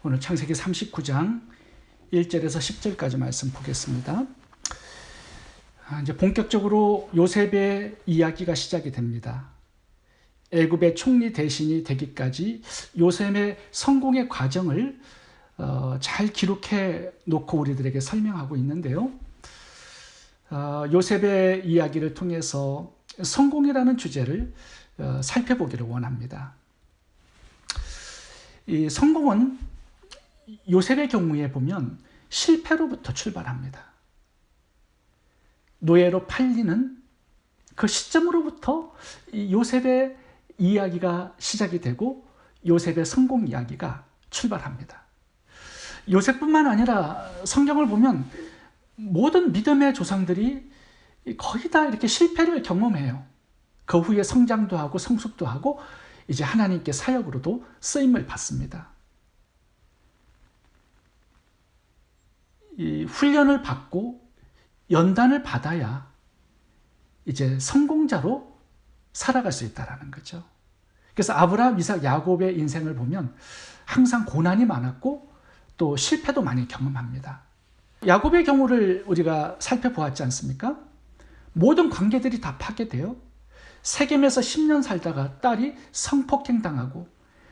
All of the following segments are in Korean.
오늘 창세기 39장 1절에서 10절까지 말씀 보겠습니다. 이제 본격적으로 요셉의 이야기가 시작이 됩니다. 애굽의 총리 대신이 되기까지 요셉의 성공의 과정을 잘 기록해 놓고 우리들에게 설명하고 있는데요. 요셉의 이야기를 통해서 성공이라는 주제를 살펴보기를 원합니다. 이 성공은 요셉의 경우에 보면 실패로부터 출발합니다. 노예로 팔리는 그 시점으로부터 요셉의 이야기가 시작이 되고 요셉의 성공 이야기가 출발합니다. 요셉뿐만 아니라 성경을 보면 모든 믿음의 조상들이 거의 다 이렇게 실패를 경험해요. 그 후에 성장도 하고 성숙도 하고 이제 하나님께 사역으로도 쓰임을 받습니다. 이 훈련을 받고 연단을 받아야 이제 성공자로 살아갈 수 있다는 거죠. 그래서 아브라함, 이삭, 야곱의 인생을 보면 항상 고난이 많았고 또 실패도 많이 경험합니다. 야곱의 경우를 우리가 살펴보았지 않습니까? 모든 관계들이 다 파괴돼요. 세겜에서 10년 살다가 딸이 성폭행당하고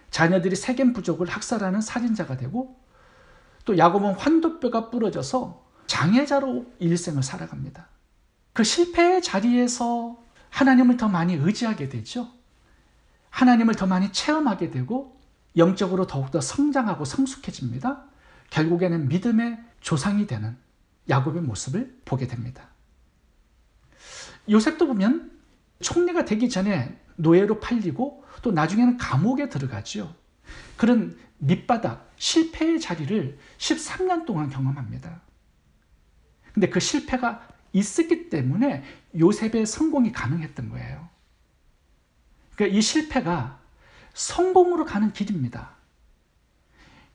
자녀들이 세겜 부족을 학살하는 살인자가 되고 또 야곱은 환도뼈가 부러져서 장애자로 일생을 살아갑니다. 그 실패의 자리에서 하나님을 더 많이 의지하게 되죠. 하나님을 더 많이 체험하게 되고 영적으로 더욱더 성장하고 성숙해집니다. 결국에는 믿음의 조상이 되는 야곱의 모습을 보게 됩니다. 요셉도 보면 총리가 되기 전에 노예로 팔리고 또 나중에는 감옥에 들어가죠. 그런 밑바닥, 실패의 자리를 13년 동안 경험합니다. 근데 그 실패가 있었기 때문에 요셉의 성공이 가능했던 거예요. 그러니까 이 실패가 성공으로 가는 길입니다.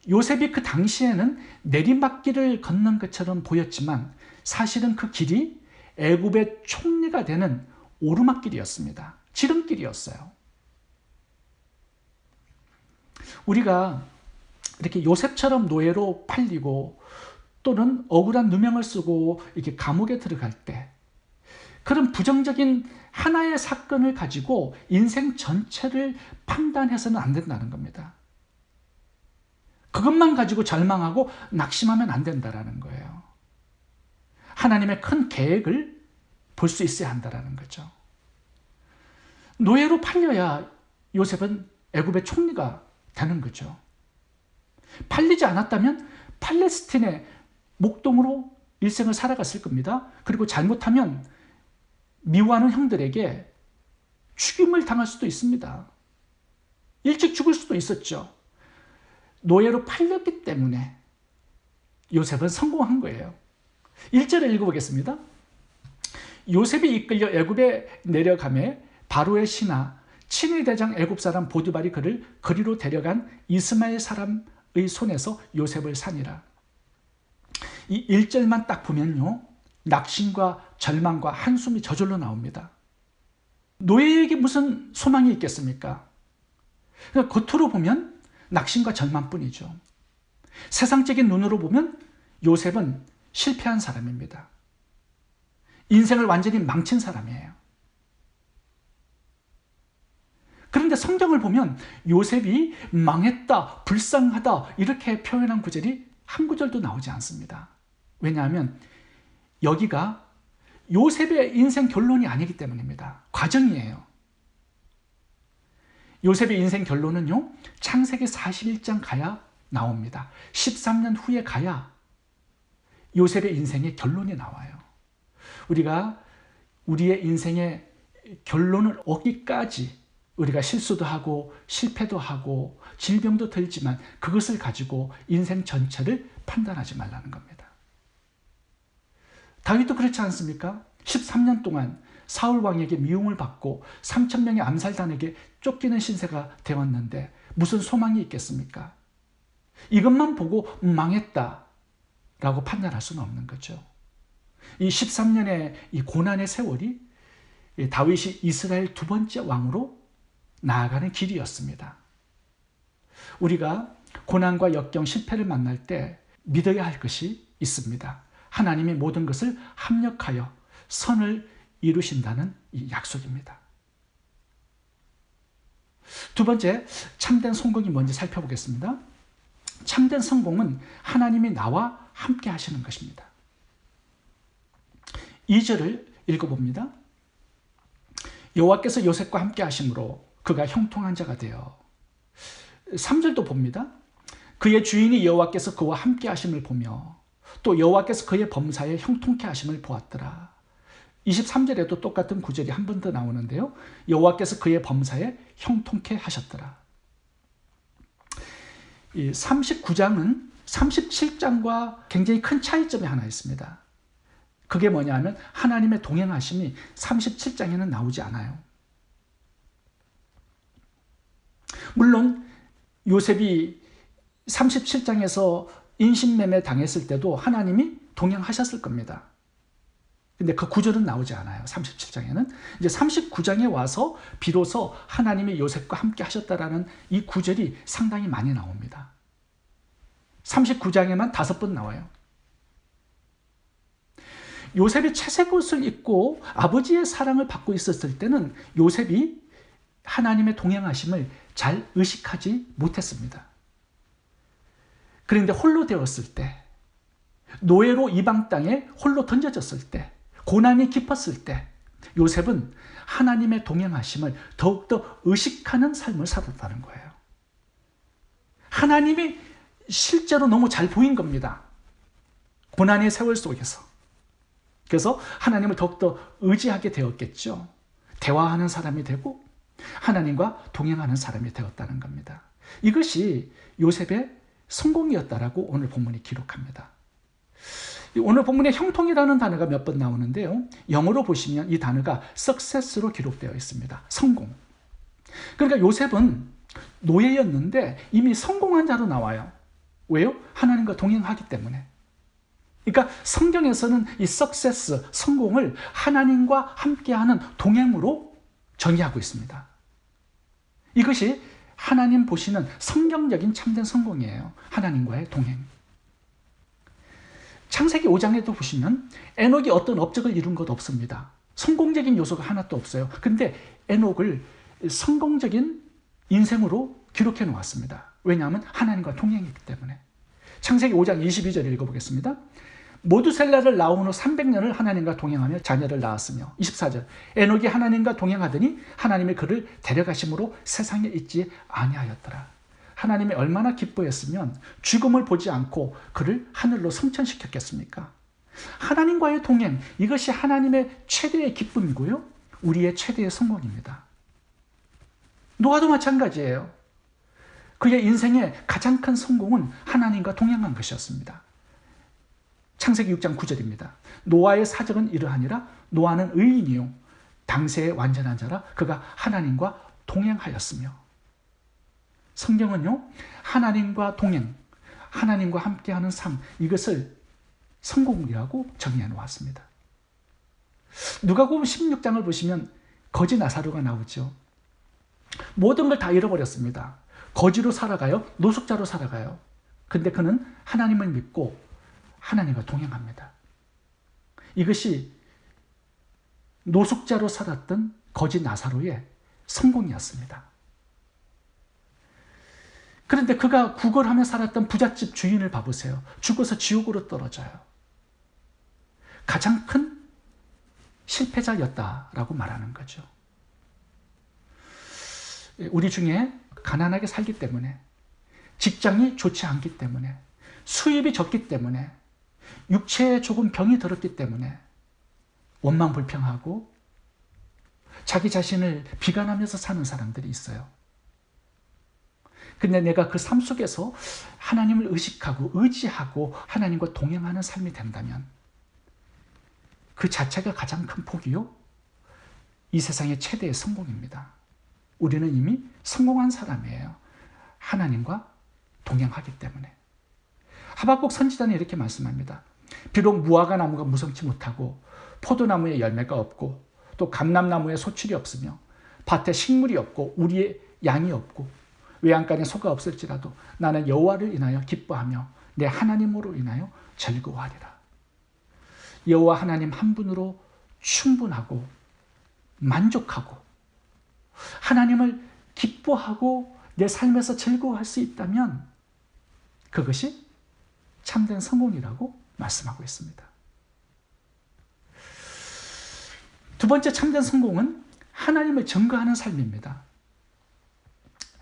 요셉이 그 당시에는 내리막길을 걷는 것처럼 보였지만 사실은 그 길이 애굽의 총리가 되는 오르막길이었습니다. 지름길이었어요. 우리가 이렇게 요셉처럼 노예로 팔리고 또는 억울한 누명을 쓰고 이렇게 감옥에 들어갈 때 그런 부정적인 하나의 사건을 가지고 인생 전체를 판단해서는 안 된다는 겁니다. 그것만 가지고 절망하고 낙심하면 안 된다는 거예요. 하나님의 큰 계획을 볼 수 있어야 한다는 거죠. 노예로 팔려야 요셉은 애굽의 총리가 되는 거죠. 팔리지 않았다면 팔레스틴의 목동으로 일생을 살아갔을 겁니다. 그리고 잘못하면 미워하는 형들에게 죽임을 당할 수도 있습니다. 일찍 죽을 수도 있었죠. 노예로 팔렸기 때문에 요셉은 성공한 거예요. 1절을 읽어보겠습니다. 요셉이 이끌려 애굽에 내려가매 바로의 신하 친위 대장 애굽 사람 보디발이 그를 그리로 데려간 이스마엘 사람의 손에서 요셉을 산이라. 이 1절만 딱 보면요, 낙심과 절망과 한숨이 저절로 나옵니다. 노예에게 무슨 소망이 있겠습니까? 겉으로 보면 낙심과 절망뿐이죠. 세상적인 눈으로 보면 요셉은 실패한 사람입니다. 인생을 완전히 망친 사람이에요. 그런데 성경을 보면 요셉이 망했다, 불쌍하다 이렇게 표현한 구절이 한 구절도 나오지 않습니다. 왜냐하면 여기가 요셉의 인생 결론이 아니기 때문입니다. 과정이에요. 요셉의 인생 결론은요, 창세기 41장 가야 나옵니다. 13년 후에 가야 요셉의 인생의 결론이 나와요. 우리가 우리의 인생의 결론을 얻기까지 우리가 실수도 하고 실패도 하고 질병도 들지만 그것을 가지고 인생 전체를 판단하지 말라는 겁니다. 다윗도 그렇지 않습니까? 13년 동안 사울 왕에게 미움을 받고 3,000명의 암살단에게 쫓기는 신세가 되었는데 무슨 소망이 있겠습니까? 이것만 보고 망했다라고 판단할 수는 없는 거죠. 이 13년의 이 고난의 세월이 다윗이 이스라엘 두 번째 왕으로 나아가는 길이었습니다. 우리가 고난과 역경, 실패를 만날 때 믿어야 할 것이 있습니다. 하나님이 모든 것을 합력하여 선을 이루신다는 이 약속입니다. 두 번째, 참된 성공이 뭔지 살펴보겠습니다. 참된 성공은 하나님이 나와 함께 하시는 것입니다. 2절을 읽어봅니다. 여호와께서 요셉과 함께 하심으로 그가 형통한 자가 되어. 3절도 봅니다. 그의 주인이 여호와께서 그와 함께 하심을 보며 또 여호와께서 그의 범사에 형통케 하심을 보았더라. 23절에도 똑같은 구절이 한 번 더 나오는데요. 여호와께서 그의 범사에 형통케 하셨더라. 이 39장은 37장과 굉장히 큰 차이점이 하나 있습니다. 그게 뭐냐면 하나님의 동행하심이 37장에는 나오지 않아요. 물론 요셉이 37장에서 인신매매 당했을 때도 하나님이 동행하셨을 겁니다. 근데 그 구절은 나오지 않아요. 37장에는. 이제 39장에 와서 비로소 하나님이 요셉과 함께 하셨다라는 이 구절이 상당히 많이 나옵니다. 39장에만 5번 나와요. 요셉이 채색 옷을 입고 아버지의 사랑을 받고 있었을 때는 요셉이 하나님의 동행하심을 잘 의식하지 못했습니다. 그런데 홀로 되었을 때, 노예로 이방 땅에 홀로 던져졌을 때, 고난이 깊었을 때 요셉은 하나님의 동행하심을 더욱더 의식하는 삶을 살았다는 거예요. 하나님이 실제로 너무 잘 보인 겁니다. 고난의 세월 속에서. 그래서 하나님을 더욱더 의지하게 되었겠죠. 대화하는 사람이 되고 하나님과 동행하는 사람이 되었다는 겁니다. 이것이 요셉의 성공이었다라고 오늘 본문이 기록합니다. 오늘 본문에 형통이라는 단어가 몇 번 나오는데요. 영어로 보시면 이 단어가 success로 기록되어 있습니다. 성공. 그러니까 요셉은 노예였는데 이미 성공한 자로 나와요. 왜요? 하나님과 동행하기 때문에. 그러니까 성경에서는 이 success, 성공을 하나님과 함께하는 동행으로 정의하고 있습니다. 이것이 하나님 보시는 성경적인 참된 성공이에요. 하나님과의 동행. 창세기 5장에도 보시면 에녹이 어떤 업적을 이룬 것 없습니다. 성공적인 요소가 하나도 없어요. 근데 에녹을 성공적인 인생으로 기록해 놓았습니다. 왜냐하면 하나님과 동행했기 때문에. 창세기 5장 22절 읽어보겠습니다. 모두셀라를 낳은 후 300년을 하나님과 동행하며 자녀를 낳았으며. 24절 에녹이 하나님과 동행하더니 하나님이 그를 데려가심으로 세상에 있지 아니하였더라. 하나님이 얼마나 기뻐했으면 죽음을 보지 않고 그를 하늘로 승천시켰겠습니까? 하나님과의 동행, 이것이 하나님의 최대의 기쁨이고요. 우리의 최대의 성공입니다. 노아도 마찬가지예요. 그의 인생의 가장 큰 성공은 하나님과 동행한 것이었습니다. 창세기 6장 9절입니다. 노아의 사정은 이러하니라. 노아는 의인이요 당세의 완전한 자라. 그가 하나님과 동행하였으며. 성경은요, 하나님과 동행, 하나님과 함께하는 삶, 이것을 성공이라고 정의해 놓았습니다. 누가복음 16장을 보시면 거지 나사로가 나오죠. 모든 걸 다 잃어버렸습니다. 거지로 살아가요, 노숙자로 살아가요. 근데 그는 하나님을 믿고 하나님과 동행합니다. 이것이 노숙자로 살았던 거지 나사로의 성공이었습니다. 그런데 그가 구걸하며 살았던 부잣집 주인을 봐보세요. 죽어서 지옥으로 떨어져요. 가장 큰 실패자였다라고 말하는 거죠. 우리 중에 가난하게 살기 때문에, 직장이 좋지 않기 때문에, 수입이 적기 때문에, 육체에 조금 병이 들었기 때문에 원망불평하고 자기 자신을 비관하면서 사는 사람들이 있어요. 근데 내가 그 삶 속에서 하나님을 의식하고 의지하고 하나님과 동행하는 삶이 된다면 그 자체가 가장 큰 복이요, 이 세상의 최대의 성공입니다. 우리는 이미 성공한 사람이에요. 하나님과 동행하기 때문에. 하박국 선지자는 이렇게 말씀합니다. 비록 무화과 나무가 무성치 못하고 포도나무에 열매가 없고 또 감람나무에 소출이 없으며 밭에 식물이 없고 우리의 양이 없고 외양간에 소가 없을지라도 나는 여호와를 인하여 기뻐하며 내 하나님으로 인하여 즐거워하리라. 여호와 하나님 한 분으로 충분하고 만족하고 하나님을 기뻐하고 내 삶에서 즐거워할 수 있다면 그것이 참된 성공이라고 말씀하고 있습니다. 두 번째 참된 성공은 하나님을 증거하는 삶입니다.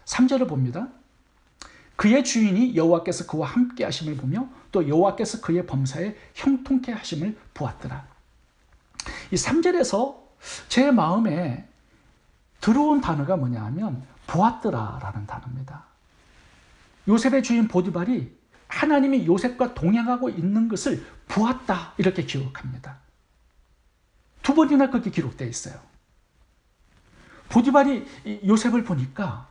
3절을 봅니다. 그의 주인이 여호와께서 그와 함께 하심을 보며 또 여호와께서 그의 범사에 형통케 하심을 보았더라. 이 3절에서 제 마음에 들어온 단어가 뭐냐 하면 보았더라라는 단어입니다. 요셉의 주인 보디발이 하나님이 요셉과 동행하고 있는 것을 보았다 이렇게 기록합니다. 두 번이나 그렇게 기록되어 있어요. 보디발이 요셉을 보니까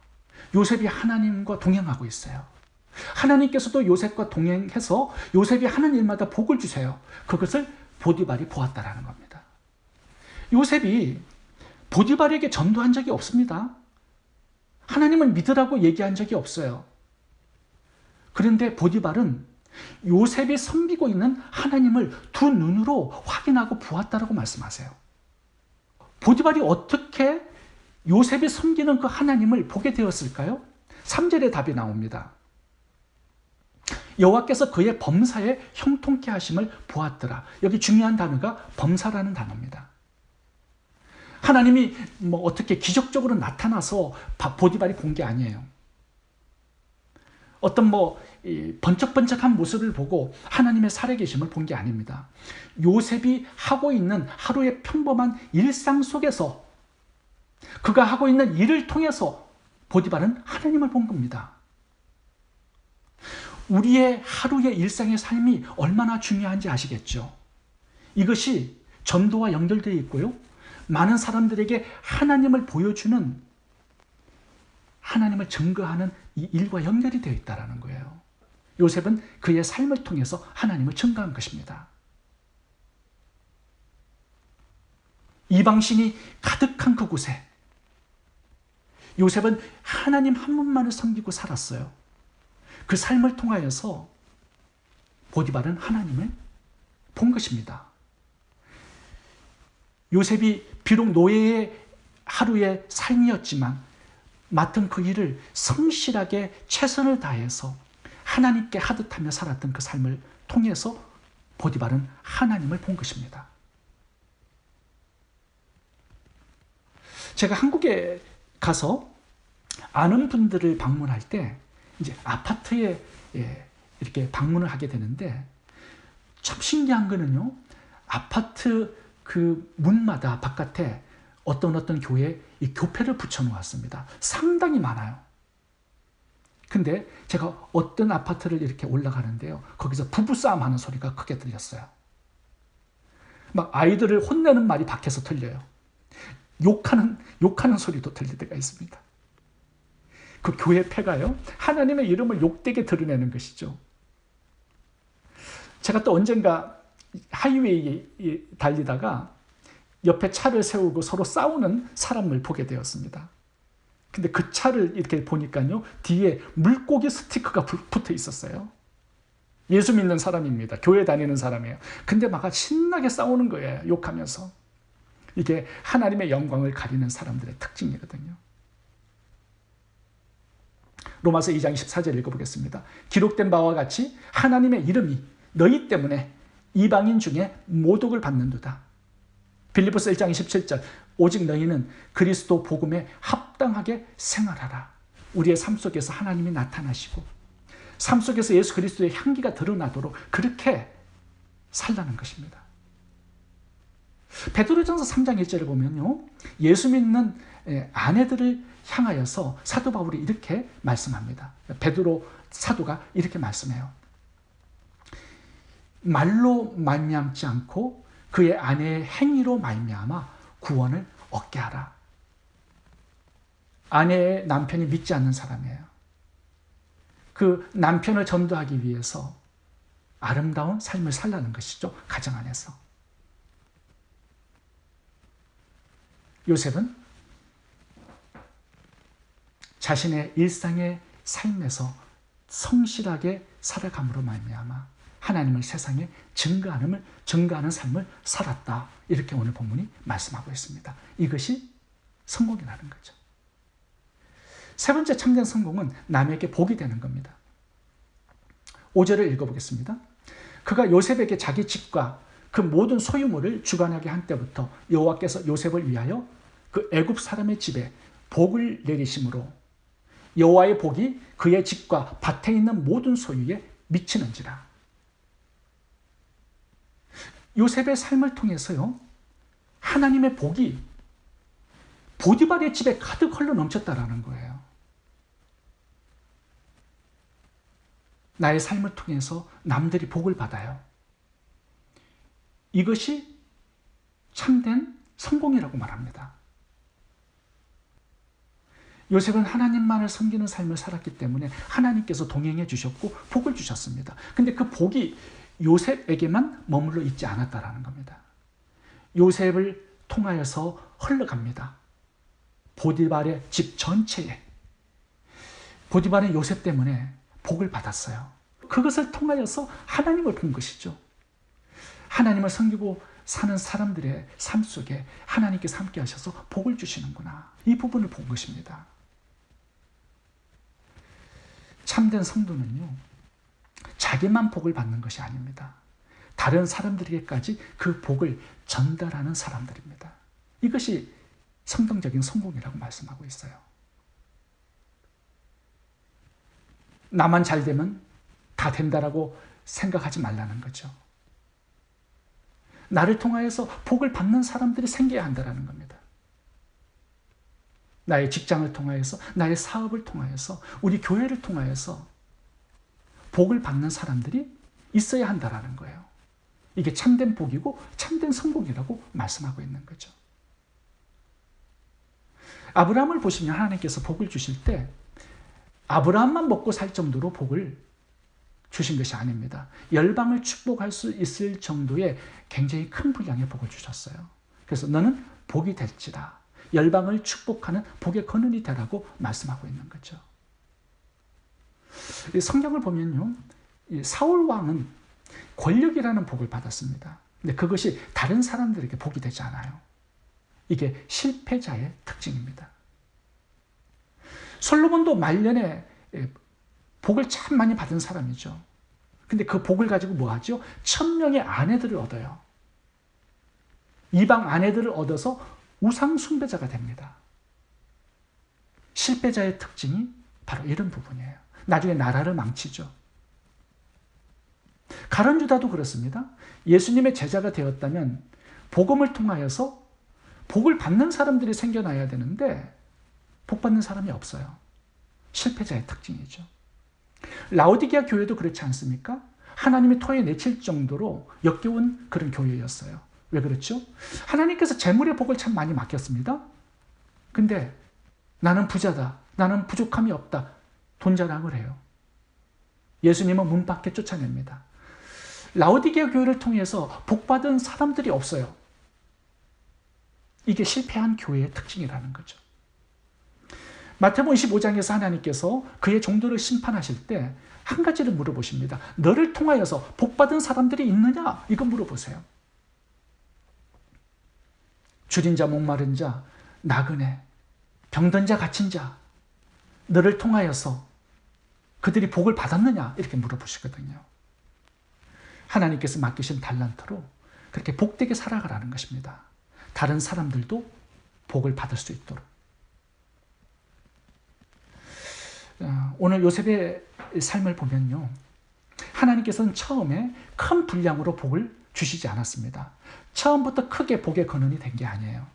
요셉이 하나님과 동행하고 있어요. 하나님께서도 요셉과 동행해서 요셉이 하는 일마다 복을 주세요. 그것을 보디발이 보았다라는 겁니다. 요셉이 보디발에게 전도한 적이 없습니다. 하나님을 믿으라고 얘기한 적이 없어요. 그런데 보디발은 요셉이 섬기고 있는 하나님을 두 눈으로 확인하고 보았다라고 말씀하세요. 보디발이 어떻게 요셉이 섬기는 그 하나님을 보게 되었을까요? 3절에 답이 나옵니다. 여호와께서 그의 범사에 형통케 하심을 보았더라. 여기 중요한 단어가 범사라는 단어입니다. 하나님이 어떻게 기적적으로 나타나서 보디발이 본 게 아니에요. 어떤 번쩍번쩍한 모습을 보고 하나님의 살아계심을 본 게 아닙니다. 요셉이 하고 있는 하루의 평범한 일상 속에서 그가 하고 있는 일을 통해서 보디발은 하나님을 본 겁니다. 우리의 하루의 일상의 삶이 얼마나 중요한지 아시겠죠? 이것이 전도와 연결되어 있고요. 많은 사람들에게 하나님을 보여주는, 하나님을 증거하는 이 일과 연결이 되어 있다는 거예요. 요셉은 그의 삶을 통해서 하나님을 증거한 것입니다. 이방신이 가득한 그곳에 요셉은 하나님 한 분만을 섬기고 살았어요. 그 삶을 통하여서 보디발은 하나님을 본 것입니다. 요셉이 비록 노예의 하루의 삶이었지만 맡은 그 일을 성실하게 최선을 다해서 하나님께 하듯하며 살았던 그 삶을 통해서 보디발은 하나님을 본 것입니다. 제가 한국에 가서 아는 분들을 방문할 때 이제 아파트에 이렇게 방문을 하게 되는데 참 신기한 거는요. 아파트 그 문마다 바깥에 어떤 교회에 이 교패를 붙여 놓았습니다. 상당히 많아요. 근데 제가 어떤 아파트를 이렇게 올라가는데요. 거기서 부부싸움 하는 소리가 크게 들렸어요. 막 아이들을 혼내는 말이 밖에서 들려요. 욕하는 소리도 들릴 때가 있습니다. 그 교회 폐가요. 하나님의 이름을 욕되게 드러내는 것이죠. 제가 또 언젠가 하이웨이에 달리다가 옆에 차를 세우고 서로 싸우는 사람을 보게 되었습니다. 근데 그 차를 이렇게 보니까요. 뒤에 물고기 스티커가 붙어 있었어요. 예수 믿는 사람입니다. 교회 다니는 사람이에요. 근데 막 신나게 싸우는 거예요. 욕하면서. 이게 하나님의 영광을 가리는 사람들의 특징이거든요. 로마서 2장 14절 읽어보겠습니다. 기록된 바와 같이 하나님의 이름이 너희 때문에 이방인 중에 모독을 받는도다. 빌립보서 1장 27절 오직 너희는 그리스도 복음에 합당하게 생활하라. 우리의 삶 속에서 하나님이 나타나시고 삶 속에서 예수 그리스도의 향기가 드러나도록 그렇게 살라는 것입니다. 베드로전서 3장 1절을 보면요. 예수 믿는 아내들을 향하여서 사도 바울이 이렇게 말씀합니다. 베드로 사도가 이렇게 말씀해요. 말로 말미암지 않고 그의 아내의 행위로 말미암아 구원을 얻게 하라. 아내의 남편이 믿지 않는 사람이에요. 그 남편을 전도하기 위해서 아름다운 삶을 살라는 것이죠. 가정 안에서. 요셉은 자신의 일상의 삶에서 성실하게 살아감으로 말미암아 하나님을 세상에 증거하는 삶을 살았다. 이렇게 오늘 본문이 말씀하고 있습니다. 이것이 성공이라는 거죠. 세 번째 참된 성공은 남에게 복이 되는 겁니다. 5절을 읽어보겠습니다. 그가 요셉에게 자기 집과 그 모든 소유물을 주관하게 한 때부터 여호와께서 요셉을 위하여 그 애굽 사람의 집에 복을 내리심으로 여호와의 복이 그의 집과 밭에 있는 모든 소유에 미치는지라. 요셉의 삶을 통해서요, 하나님의 복이 보디발의 집에 가득 흘러 넘쳤다라는 거예요. 나의 삶을 통해서 남들이 복을 받아요. 이것이 참된 성공이라고 말합니다. 요셉은 하나님만을 섬기는 삶을 살았기 때문에 하나님께서 동행해 주셨고 복을 주셨습니다. 근데 그 복이 요셉에게만 머물러 있지 않았다라는 겁니다. 요셉을 통하여서 흘러갑니다. 보디발의 집 전체에. 보디발은 요셉 때문에 복을 받았어요. 그것을 통하여서 하나님을 본 것이죠. 하나님을 섬기고 사는 사람들의 삶 속에 하나님께서 함께 하셔서 복을 주시는구나. 이 부분을 본 것입니다. 참된 성도는요, 자기만 복을 받는 것이 아닙니다. 다른 사람들에게까지 그 복을 전달하는 사람들입니다. 이것이 성경적인 성공이라고 말씀하고 있어요. 나만 잘 되면 다 된다라고 생각하지 말라는 거죠. 나를 통하여서 복을 받는 사람들이 생겨야 한다는 겁니다. 나의 직장을 통하여서, 나의 사업을 통하여서, 우리 교회를 통하여서 복을 받는 사람들이 있어야 한다는 거예요. 이게 참된 복이고 참된 성공이라고 말씀하고 있는 거죠. 아브라함을 보시면 하나님께서 복을 주실 때 아브라함만 먹고 살 정도로 복을 주신 것이 아닙니다. 열방을 축복할 수 있을 정도의 굉장히 큰 분량의 복을 주셨어요. 그래서 너는 복이 될지라. 열방을 축복하는 복의 근원이 되라고 말씀하고 있는 거죠. 성경을 보면요, 사울 왕은 권력이라는 복을 받았습니다. 근데 그것이 다른 사람들에게 복이 되지 않아요. 이게 실패자의 특징입니다. 솔로몬도 말년에 복을 참 많이 받은 사람이죠. 근데 그 복을 가지고 뭐 하죠? 1000명의 아내들을 얻어요. 이방 아내들을 얻어서 우상 숭배자가 됩니다. 실패자의 특징이 바로 이런 부분이에요. 나중에 나라를 망치죠. 가룟 유다도 그렇습니다. 예수님의 제자가 되었다면 복음을 통하여서 복을 받는 사람들이 생겨나야 되는데 복 받는 사람이 없어요. 실패자의 특징이죠. 라오디게아 교회도 그렇지 않습니까? 하나님이 토해 내칠 정도로 역겨운 그런 교회였어요. 왜 그렇죠? 하나님께서 재물의 복을 참 많이 맡겼습니다. 근데 나는 부자다. 나는 부족함이 없다. 돈 자랑을 해요. 예수님은 문 밖에 쫓아냅니다. 라오디게아 교회를 통해서 복받은 사람들이 없어요. 이게 실패한 교회의 특징이라는 거죠. 마태복음 25장에서 하나님께서 그의 종들을 심판하실 때 한 가지를 물어보십니다. 너를 통하여서 복받은 사람들이 있느냐? 이거 물어보세요. 줄인 자, 목마른 자, 나그네, 병든 자, 갇힌 자, 너를 통하여서 그들이 복을 받았느냐? 이렇게 물어보시거든요. 하나님께서 맡기신 달란트로 그렇게 복되게 살아가라는 것입니다. 다른 사람들도 복을 받을 수 있도록. 오늘 요셉의 삶을 보면요, 하나님께서는 처음에 큰 분량으로 복을 주시지 않았습니다. 처음부터 크게 복의 근원이 된 게 아니에요.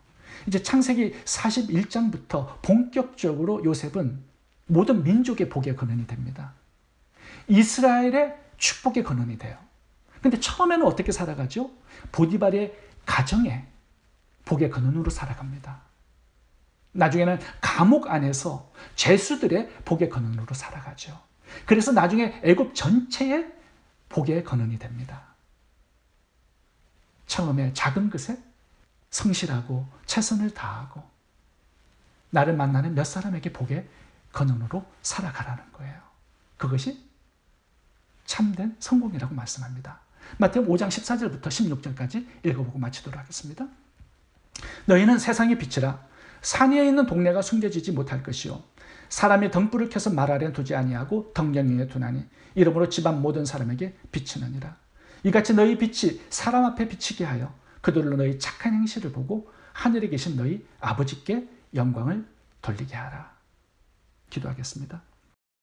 이제 창세기 41장부터 본격적으로 요셉은 모든 민족의 복의 근원이 됩니다. 이스라엘의 축복의 근원이 돼요. 근데 처음에는 어떻게 살아가죠? 보디발의 가정에 복의 근원으로 살아갑니다. 나중에는 감옥 안에서 죄수들의 복의 근원으로 살아가죠. 그래서 나중에 애굽 전체의 복의 근원이 됩니다. 처음에 작은 것에 성실하고 최선을 다하고 나를 만나는 몇 사람에게 복의 근원으로 살아가라는 거예요. 그것이 참된 성공이라고 말씀합니다. 마태복음 5장 14절부터 16절까지 읽어보고 마치도록 하겠습니다. 너희는 세상의 빛이라. 산 위에 있는 동네가 숨겨지지 못할 것이요 사람이 등불을 켜서 말 아래 두지 아니하고 덩경 위에 두나니 이러므로 집안 모든 사람에게 비치느니라. 이같이 너희 빛이 사람 앞에 비치게 하여 그들로 너희 착한 행실을 보고 하늘에 계신 너희 아버지께 영광을 돌리게 하라. 기도하겠습니다.